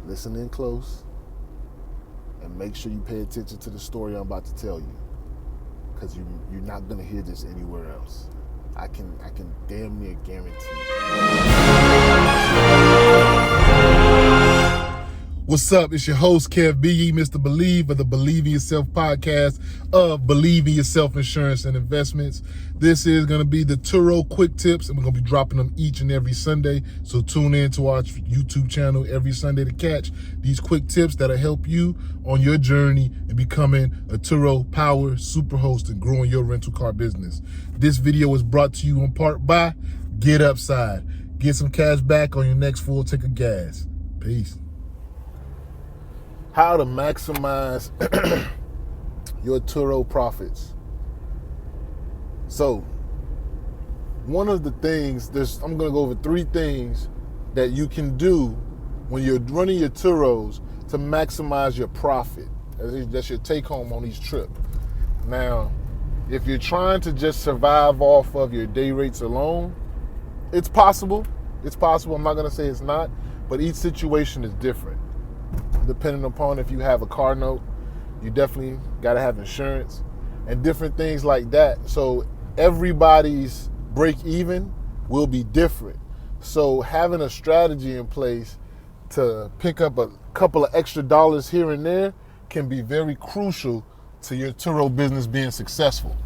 listen in close and make sure you pay attention to the story I'm about to tell you, because you're not gonna hear this anywhere else. I can damn near guarantee. What's up? It's your host, Kev B. Mr. Believe of the Believe in Yourself podcast of Believe in Yourself Insurance and Investments. This is going to be the TURO quick tips, and we're going to be dropping them each and every Sunday. So tune in to our YouTube channel every Sunday to catch these quick tips that'll help you on your journey in becoming a TURO Power Super Host and growing your rental car business. This video is brought to you in part by Get Upside. Get some cash back on your next full tank of gas. Peace. How to maximize your TURO profits. So, one of the things, I'm going to go over 3 things that you can do when you're running your TUROs to maximize your profit. That's your take home on each trip. Now, if you're trying to just survive off of your day rates alone, it's possible. It's possible. I'm not going to say it's not, but each situation is different. Depending upon if you have a car note, you definitely got to have insurance and different things like that. So everybody's break even will be different. So having a strategy in place to pick up a couple of extra dollars here and there can be very crucial to your TURO business being successful.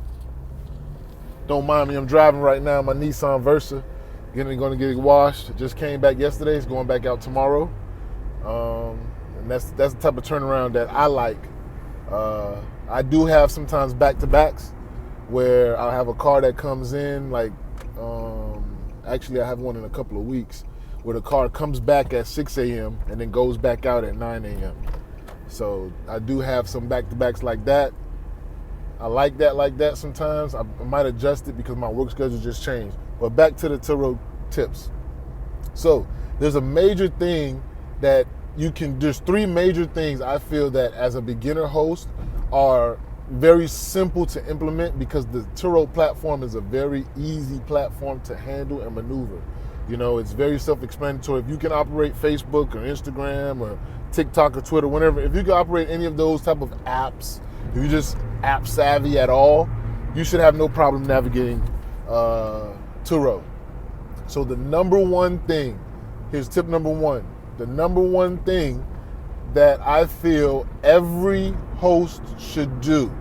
Don't mind me, I'm driving right now my Nissan Versa, going to get it washed. It just came back yesterday. It's going back out tomorrow. And that's the type of turnaround that I like. I do have sometimes back-to-backs where I'll have a car that comes in, like, actually I have one in a couple of weeks, where the car comes back at 6 a.m. and then goes back out at 9 a.m. So I do have some back-to-backs like that. I like that sometimes. I might adjust it because my work schedule just changed. But back to the TURO tips. So there's a major thing that there's 3 major things I feel that as a beginner host are very simple to implement, because the TURO platform is a very easy platform to handle and maneuver. You know, it's very self-explanatory. If you can operate Facebook or Instagram or TikTok or Twitter, whatever, if you can operate any of those type of apps, if you're just app savvy at all, you should have no problem navigating TURO. So the number one thing, here's tip number 1. The number one thing that I feel every host should do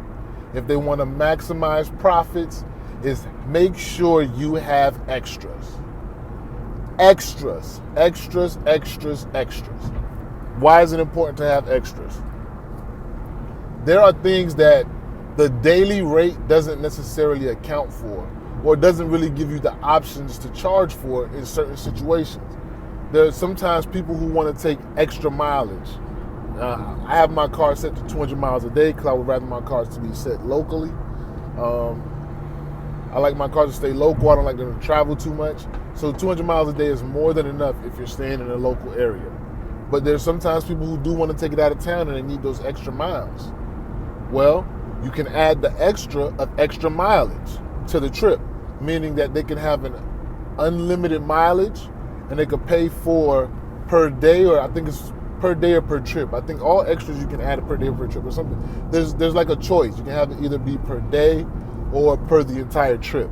if they want to maximize profits is make sure you have extras. Extras. Why is it important to have extras? There are things that the daily rate doesn't necessarily account for, or doesn't really give you the options to charge for in certain situations. There's sometimes people who want to take extra mileage. I have my car set to 200 miles a day because I would rather my cars to be set locally. I like my cars to stay local. I don't like them to travel too much. So 200 miles a day is more than enough if you're staying in a local area. But there's sometimes people who do want to take it out of town and they need those extra miles. Well, you can add the extra of extra mileage to the trip, meaning that they can have an unlimited mileage and they could pay for per day, or I think it's per day or per trip. I think all extras you can add per day or per trip or something. There's like a choice. You can have it either be per day or per the entire trip.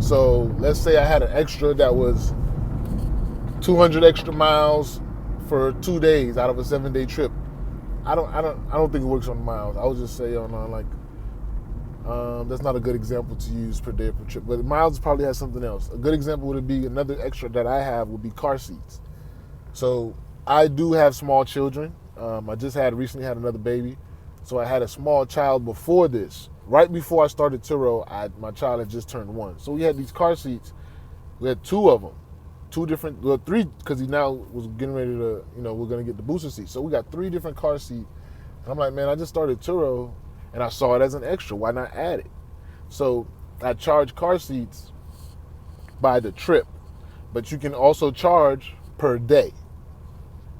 So let's say I had an extra that was 200 extra miles for 2 days out of a 7-day trip. I don't think it works on miles. I would just say that's not a good example to use per day or per trip. But miles probably has something else. A good example would be another extra that I have would be car seats. So I do have small children. I just recently had another baby. So I had a small child before this. Right before I started TURO, my child had just turned 1. So we had these car seats. We had 2 of them. 3, because he now was getting ready to, we're going to get the booster seat. So we got 3 different car seats. And I'm like, man, I just started TURO and I saw it as an extra. Why not add it? So I charge car seats by the trip, but you can also charge per day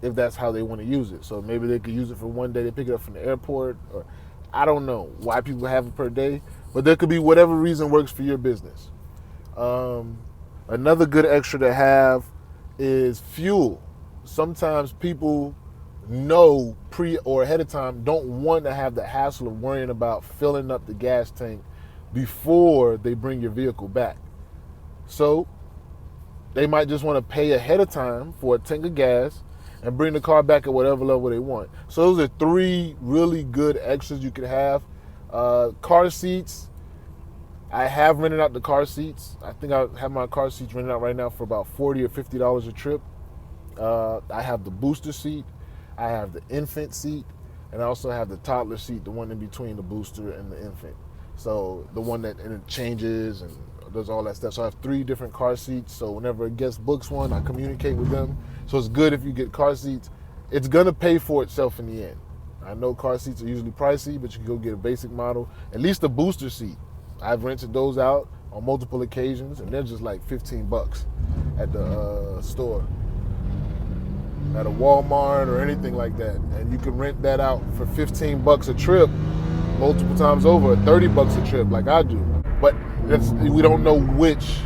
if that's how they want to use it. So maybe they could use it for 1 day. They pick it up from the airport, or I don't know why people have it per day, but there could be whatever reason works for your business. Another good extra to have is fuel. sometimes people know pre or ahead of time, don't want to have the hassle of worrying about filling up the gas tank before they bring your vehicle back. So they might just want to pay ahead of time for a tank of gas and bring the car back at whatever level they want. So those are three really good extras you could have. Car seats. I have rented out the car seats. I think I have my car seats rented out right now for about $40 or $50 a trip. I have the booster seat. I have the infant seat. And I also have the toddler seat, the one in between the booster and the infant. So the one that and it changes and does all that stuff. So I have 3 different car seats. So whenever a guest books one, I communicate with them. So it's good if you get car seats. It's gonna pay for itself in the end. I know car seats are usually pricey, but you can go get a basic model. At least a booster seat. I've rented those out on multiple occasions, and they're just like $15 at the store, at a Walmart or anything like that. And you can rent that out for $15 a trip, multiple times over, $30 a trip, like I do. But we don't know which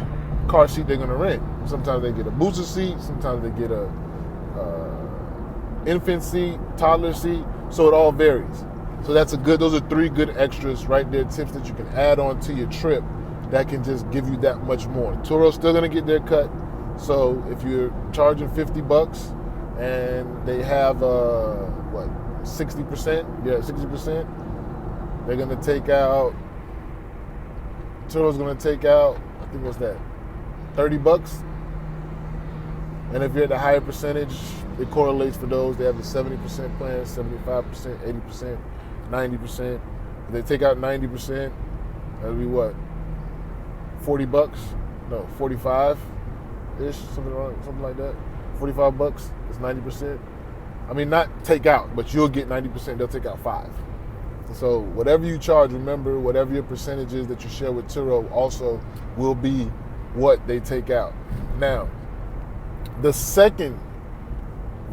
car seat they're gonna rent. Sometimes they get a booster seat, sometimes they get a infant seat, toddler seat. So it all varies. So those are 3 good extras right there, tips that you can add on to your trip that can just give you that much more. Turo's still gonna get their cut. So if you're charging $50 and they have 60%? Yeah, 60%. They're gonna take out, Turo's gonna take out, I think what's that, $30? And if you're at the higher percentage, it correlates for those. They have the 70% plan, 75%, 80%, 90%. If they take out 90%, that'll be what? $40? No, 45-ish, something like that. $45 is 90%. I mean, not take out, but you'll get 90%. They'll take out 5. So whatever you charge, remember, whatever your percentage is that you share with Turo also will be what they take out. Now, the second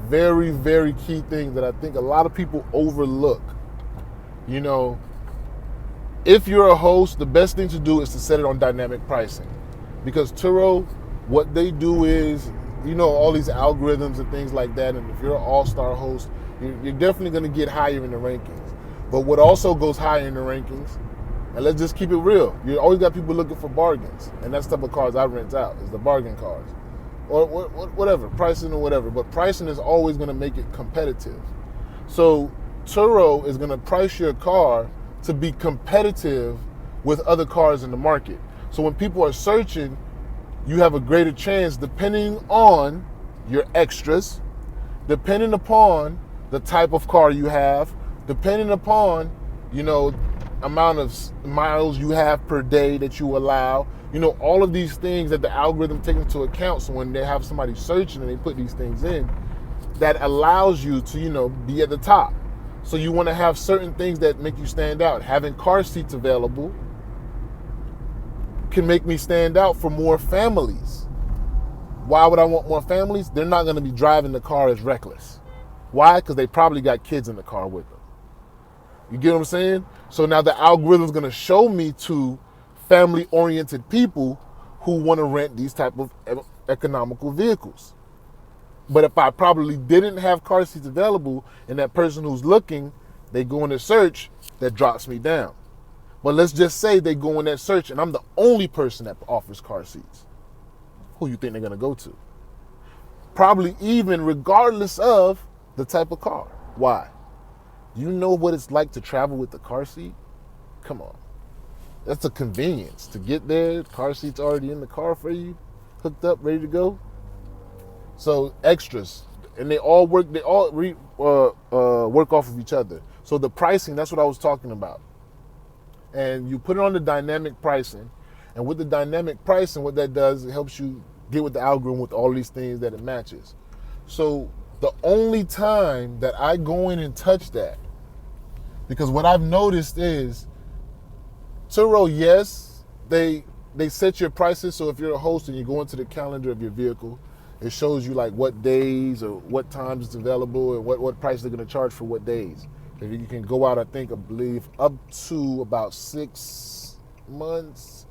very, very key thing that I think a lot of people overlook, if you're a host, the best thing to do is to set it on dynamic pricing. Because Turo, what they do is, all these algorithms and things like that, and if you're an all-star host, you're definitely going to get higher in the rankings. But what also goes higher in the rankings, and let's just keep it real, you always got people looking for bargains, and that's the type of cars I rent out, is the bargain cars. Or whatever, pricing or whatever. But pricing is always going to make it competitive. So Turo is going to price your car to be competitive with other cars in the market. So when people are searching, you have a greater chance, depending on your extras, depending upon the type of car you have, depending upon, amount of miles you have per day that you allow. All of these things that the algorithm takes into account. So when they have somebody searching and they put these things in, that allows you to, be at the top. So you want to have certain things that make you stand out. Having car seats available can make me stand out for more families. Why would I want more families? They're not going to be driving the car as reckless. Why? Because they probably got kids in the car with them. You get what I'm saying? So now the algorithm's going to show me to family-oriented people who want to rent these type of economical vehicles. But if I probably didn't have car seats available and that person who's looking, they go in the search, that drops me down. But let's just say they go in that search and I'm the only person that offers car seats. Who you think they're going to go to? Probably even regardless of the type of car. Why? You know what it's like to travel with the car seat? Come on. That's a convenience. To get there, the car seat's already in the car for you, hooked up, ready to go. So extras, and they all work off of each other. So the pricing, that's what I was talking about. And you put it on the dynamic pricing, and with the dynamic pricing, what that does, it helps you get with the algorithm with all these things that it matches. So the only time that I go in and touch that, because what I've noticed is, Turo, yes, they set your prices. So if you're a host and you go into the calendar of your vehicle, it shows you like what days or what times it's available and what price they're going to charge for what days. If you can go out, I believe, up to about 6 months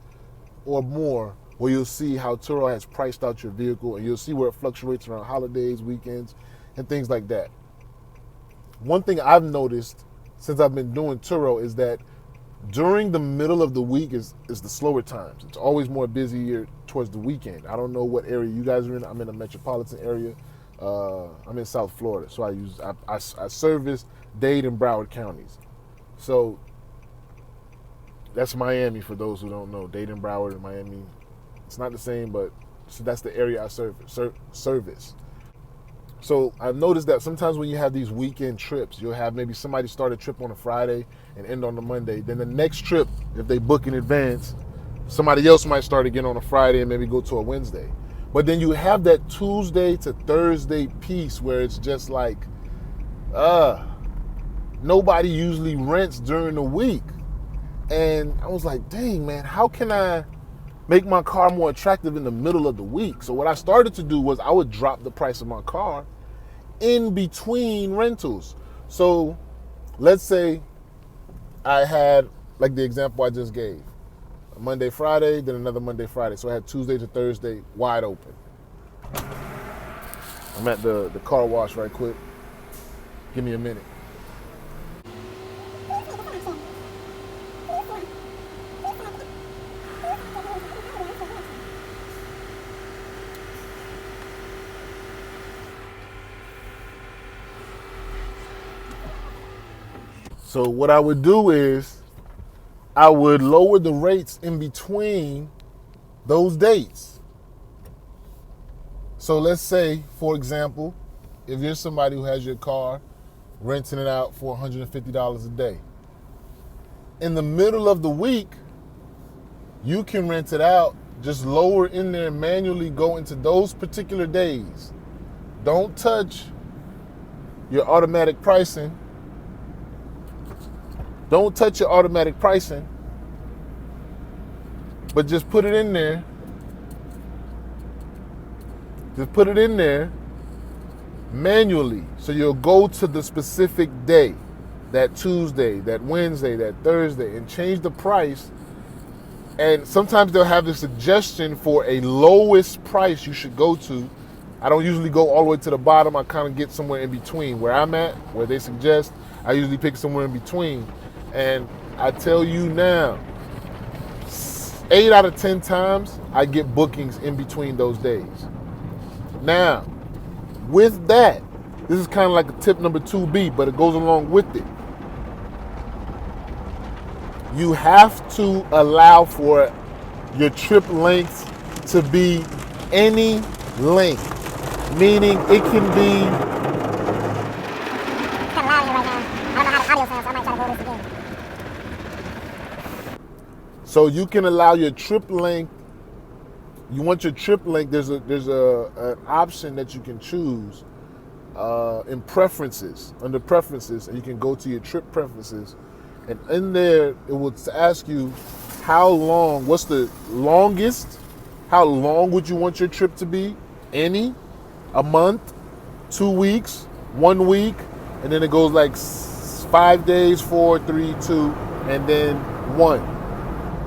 or more, where you'll see how Turo has priced out your vehicle, and you'll see where it fluctuates around holidays, weekends. and things like that. One thing I've noticed since I've been doing Turo is that during the middle of the week is the slower times. It's always more busier towards the weekend. I don't know what area you guys are in. I'm in a metropolitan area. I'm in South Florida, so I service Dade and Broward counties. So that's Miami for those who don't know. Dade and Broward and Miami, it's not the same, but so that's the area I service. So I've noticed that sometimes when you have these weekend trips, you'll have maybe somebody start a trip on a Friday and end on a Monday. Then the next trip, if they book in advance, somebody else might start again on a Friday and maybe go to a Wednesday. But then you have that Tuesday to Thursday piece where it's just like, nobody usually rents during the week. And I was like, dang, man, how can I make my car more attractive in the middle of the week? So what I started to do was I would drop the price of my car in between rentals. So let's say I had, like the example I just gave, a Monday, Friday, then another Monday, Friday. So I had Tuesday to Thursday wide open. I'm at the car wash right quick. Give me a minute. So what I would do is I would lower the rates in between those dates. So let's say, for example, if you're somebody who has your car renting it out for $150 a day, in the middle of the week, you can rent it out, just lower in there and manually go into those particular days. Don't touch your automatic pricing. Don't touch your automatic pricing, but just put it in there. Just put it in there manually. So you'll go to the specific day, that Tuesday, that Wednesday, that Thursday, and change the price. And sometimes they'll have a suggestion for a lowest price you should go to. I don't usually go all the way to the bottom. I kind of get somewhere in between where I'm at, where they suggest. I usually pick somewhere in between. And I tell you now, 8 out of 10 times, I get bookings in between those days. Now, with that, this is kind of like a tip number 2B, but it goes along with it. You have to allow for your trip length to be any length, meaning it can be. It's kind of loud right now. I don't know how the audio sounds, so I might try to go this again. So you can allow your trip length. You want your trip length. There's an option that you can choose in preferences, under preferences, and you can go to your trip preferences, and in there it will ask you how long. What's the longest? How long would you want your trip to be? Any, a month, 2 weeks, 1 week, and then it goes like 5 days, 4, 3, 2, and then 1.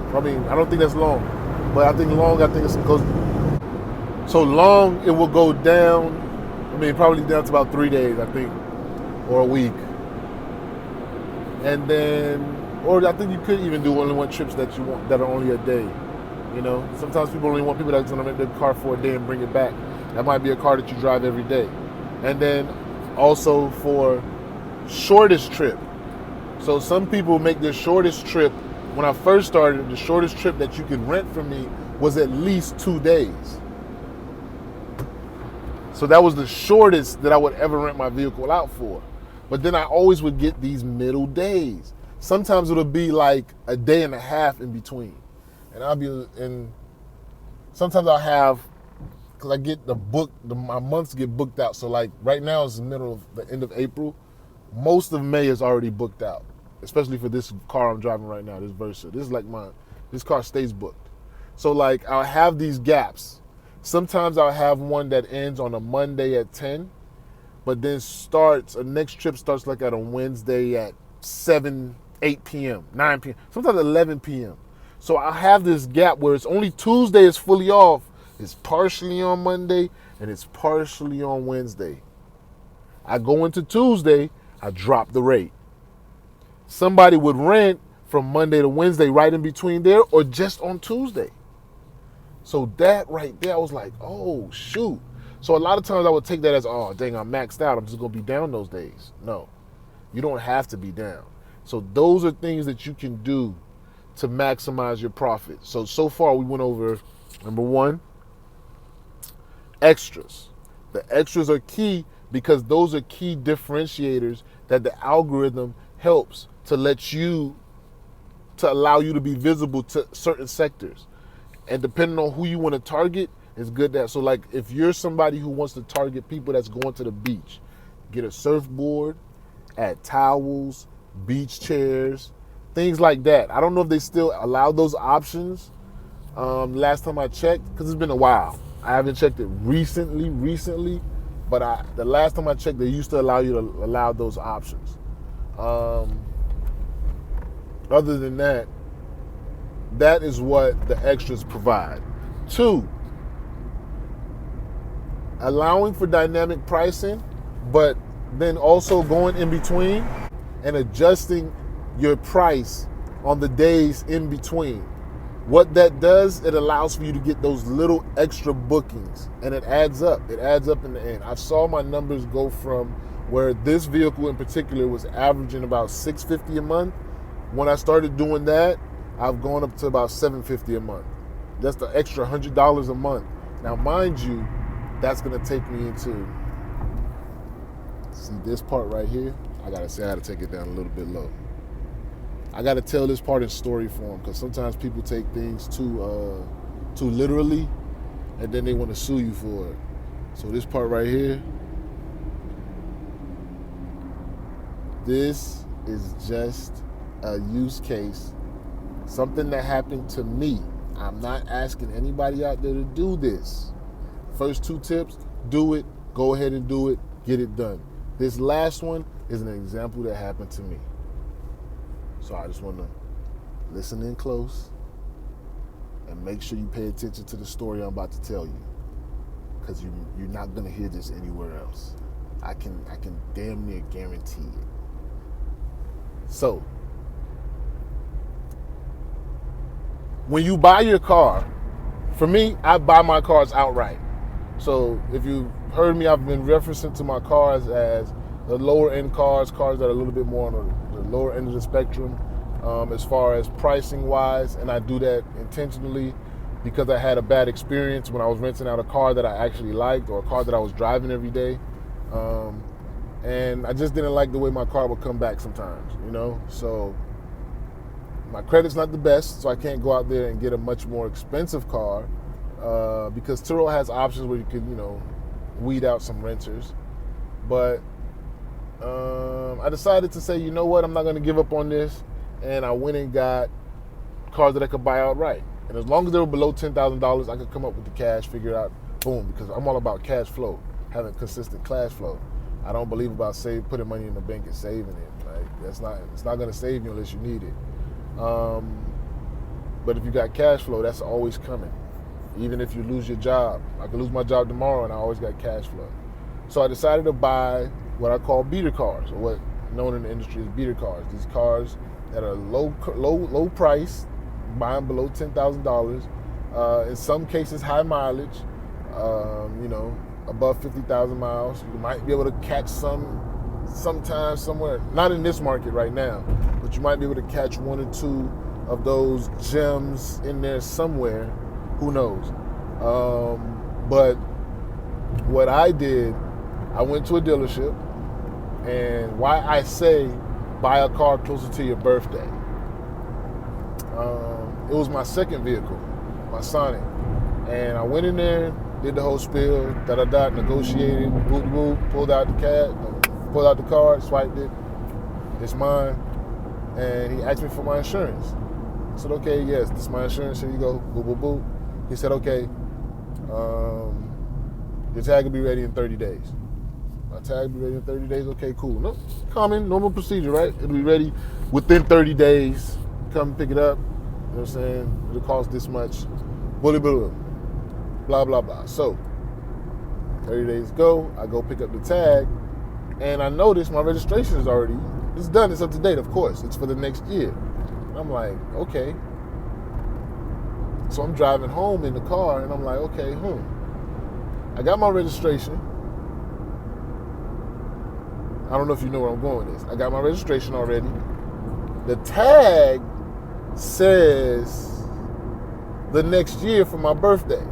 I mean, I don't think that's long, but I think long, it goes, so long it will go down, I mean, probably down to about 3 days, I think, or a week. And then, or I think you could even do only one trips that you want, that are only a day, you know? Sometimes people only want people that's gonna rent their car for a day and bring it back. That might be a car that you drive every day. And then also for shortest trip. So some people make their shortest trip. When I first started, the shortest trip that you could rent from me was at least 2 days. So that was the shortest that I would ever rent my vehicle out for. But then I always would get these middle days. Sometimes it'll be like a day and a half in between. And I'll be in, sometimes I'll have, because I get my months get booked out. So like right now it's the middle of the end of April. Most of May is already booked out. Especially for this car I'm driving right now, this Versa. This car stays booked. So like I'll have these gaps. Sometimes I'll have one that ends on a Monday at 10, but then next trip starts like at a Wednesday at 7, 8 p.m., 9 p.m., sometimes 11 p.m. So I have this gap where it's only Tuesday is fully off, it's partially on Monday, and it's partially on Wednesday. I go into Tuesday, I drop the rate. Somebody would rent from Monday to Wednesday right in between there or just on Tuesday. So that right there, I was like, oh, shoot. So a lot of times I would take that as, oh, dang, I'm maxed out. I'm just going to be down those days. No, you don't have to be down. So those are things that you can do to maximize your profit. So far we went over, number one, extras. The extras are key because those are key differentiators that the algorithm helps to allow you to be visible to certain sectors. And depending on who you want to target, it's good that, so like if you're somebody who wants to target people that's going to the beach, get a surfboard, add towels, beach chairs, things like that. I don't know if they still allow those options. Last time I checked, because it's been a while. I haven't checked it recently, but the last time I checked, they used to allow you to allow those options. Other than that, that is what the extras provide. 2, allowing for dynamic pricing, but then also going in between and adjusting your price on the days in between. What that does, it allows for you to get those little extra bookings, and it adds up. It adds up in the end. I saw my numbers go from where this vehicle in particular was averaging about $650 a month. When I started doing that, I've gone up to about $750 a month. That's the extra $100 a month. Now, mind you, that's gonna take me into, see this part right here? I gotta say I gotta take it down a little bit low. I gotta tell this part in story form because sometimes people take things too literally and then they wanna sue you for it. So this part right here, this is just a use case, something that happened to me. I'm not asking anybody out there to do this. First 2 tips, do it, go ahead and do it, get it done. This last one is an example that happened to me. So I just want to listen in close and make sure you pay attention to the story I'm about to tell you, because you're not going to hear this anywhere else. I can damn near guarantee it. So, when you buy your car, for me, I buy my cars outright. So if you've heard me, I've been referencing to my cars as the lower end cars that are a little bit more on the lower end of the spectrum as far as pricing wise. And I do that intentionally because I had a bad experience when I was renting out a car that I actually liked, or a car that I was driving every day. And I just didn't like the way my car would come back sometimes, So my credit's not the best, so I can't go out there and get a much more expensive car because Turo has options where you can, weed out some renters. But I decided to say, you know what, I'm not going to give up on this, and I went and got cars that I could buy outright. And as long as they were below $10,000, I could come up with the cash, figure it out, boom, because I'm all about cash flow, having consistent cash flow. I don't believe about putting money in the bank and saving it. Like, it's not going to save you unless you need it. But if you got cash flow, that's always coming. Even if you lose your job, I could lose my job tomorrow and I always got cash flow. So I decided to buy what I call beater cars, or what known in the industry as beater cars. These cars that are low price, buy them below $10,000. In some cases, high mileage. Above 50,000 miles. You might be able to catch sometimes somewhere. Not in this market right now, but you might be able to catch 1 or 2 of those gems in there somewhere. Who knows? But what I did, I went to a dealership, and why I say buy a car closer to your birthday. It was my second vehicle, my Sonic, and I went in there, did the whole spiel, negotiated, pulled out the card, swiped it, it's mine, and he asked me for my insurance. I said, okay, yes, this is my insurance, here you go, boop, boop, boop. He said, okay, your tag will be ready in 30 days. My tag will be ready in 30 days, okay, cool. No, common, normal procedure, right? It'll be ready within 30 days. Come pick it up, you know what I'm saying? It'll cost this much, blah, blah, blah. So, 30 days go, I go pick up the tag, And I noticed my registration is already, it's done, it's up to date, of course. It's for the next year. And I'm like, okay. So I'm driving home in the car and I'm like, okay, I got my registration. I don't know if you know where I'm going with this. I got my registration already. The tag says the next year for my birthday.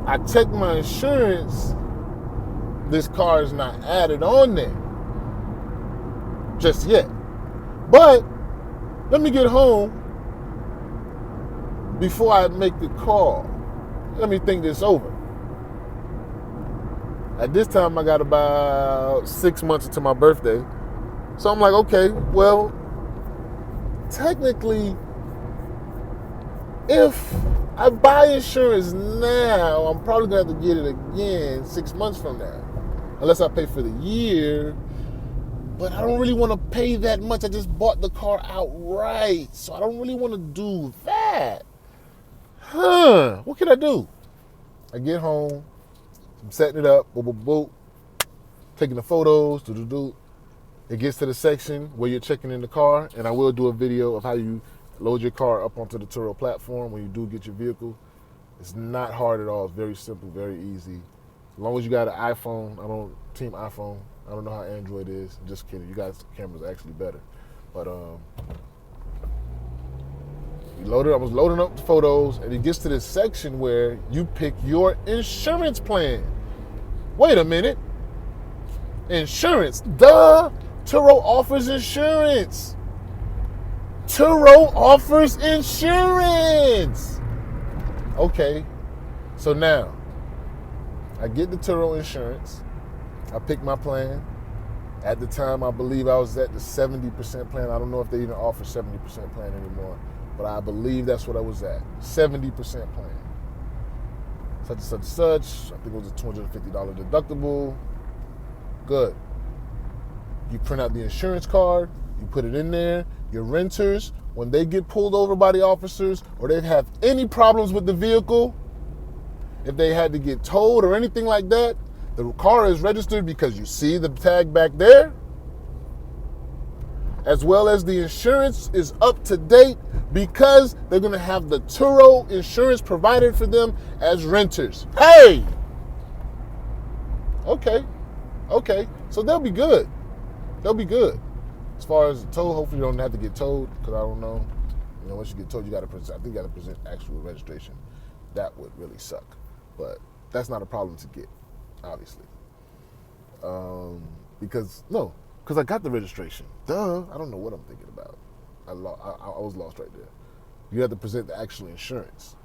I checked my insurance. This car is not added on there just yet. But let me get home before I make the call. Let me think this over. At this time, I got about 6 months until my birthday. So I'm like, okay, well, technically, if I buy insurance now, I'm probably going to have to get it again 6 months from now. Unless I pay for the year. But I don't really want to pay that much. I just bought the car outright. So I don't really want to do that. What can I do? I get home. I'm setting it up. Boop, boop, boop. Taking the photos. Do. It gets to the section where you're checking in the car. And I will do a video of how you load your car up onto the Turo platform when you do get your vehicle. It's not hard at all. It's very simple, very easy. As long as you got an iPhone. I don't team iPhone. I don't know how Android is. I'm just kidding. You guys' camera's actually better. But I was loading up the photos, and it gets to this section where you pick your insurance plan. Wait a minute. Insurance. Duh. Turo offers insurance. Turo offers insurance. Okay. So now, I get the Turo insurance. I picked my plan. At the time, I believe I was at the 70% plan. I don't know if they even offer 70% plan anymore, but I believe that's what I was at. 70% plan. Such and such and such. I think it was a $250 deductible. Good. You print out the insurance card. You put it in there. Your renters, when they get pulled over by the officers or they have any problems with the vehicle, if they had to get towed or anything like that, the car is registered because you see the tag back there, as well as the insurance is up to date because they're going to have the Turo insurance provided for them as renters. Hey! Okay. So they'll be good. As far as the tow, hopefully you don't have to get towed because I don't know. Once you get towed, you got to present. I think you got to present actual registration. That would really suck, but that's not a problem to get. Obviously. Because I got the registration. Duh. I don't know what I'm thinking about. I was lost right there. You have to present the actual insurance.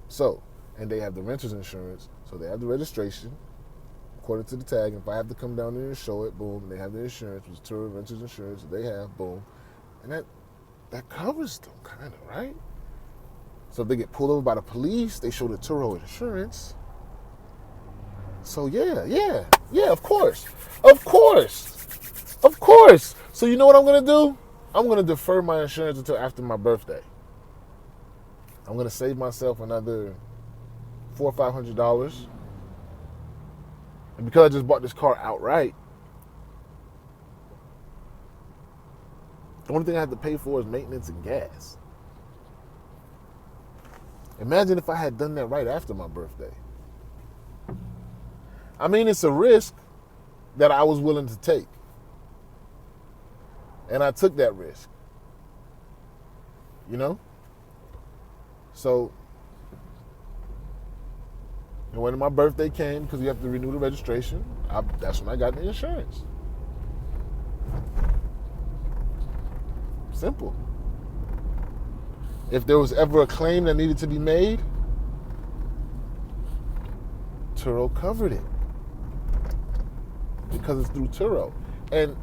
So, and they have the renter's insurance, so they have the registration, according to the tag. If I have to come down there and show it, boom, they have the insurance, which is Turo renter's insurance that they have, boom. And that covers them, kind of, right? So if they get pulled over by the police, they show the Turo insurance. So yeah, of course. So you know what I'm going to do? I'm going to defer my insurance until after my birthday. I'm going to save myself another $400 or $500. And because I just bought this car outright, the only thing I have to pay for is maintenance and gas. Imagine if I had done that right after my birthday. I mean, it's a risk that I was willing to take. And I took that risk. So, when my birthday came, because you have to renew the registration, that's when I got the insurance. Simple. If there was ever a claim that needed to be made, Turo covered it. Because it's through Turo. And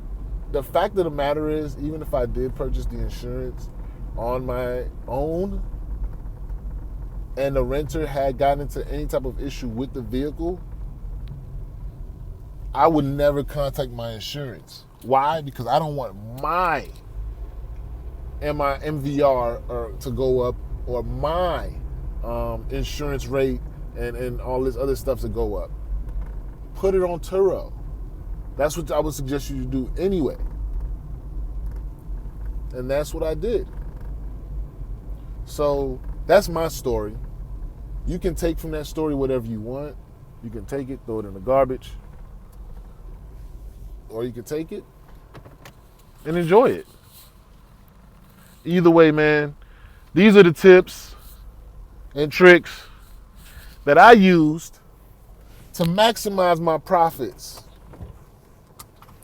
the fact of the matter is, even if I did purchase the insurance on my own and the renter had gotten into any type of issue with the vehicle, I would never contact my insurance. Why? Because I don't want my MVR to go up or my insurance rate and all this other stuff to go up. Put it on Turo. That's what I would suggest you to do anyway. And that's what I did. So that's my story. You can take from that story whatever you want. You can take it, throw it in the garbage. Or you can take it and enjoy it. Either way, man, these are the tips and tricks that I used to maximize my profits.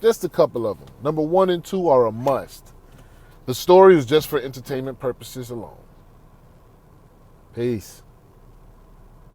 Just a couple of them. Number 1 and 2 are a must. The story is just for entertainment purposes alone. Peace.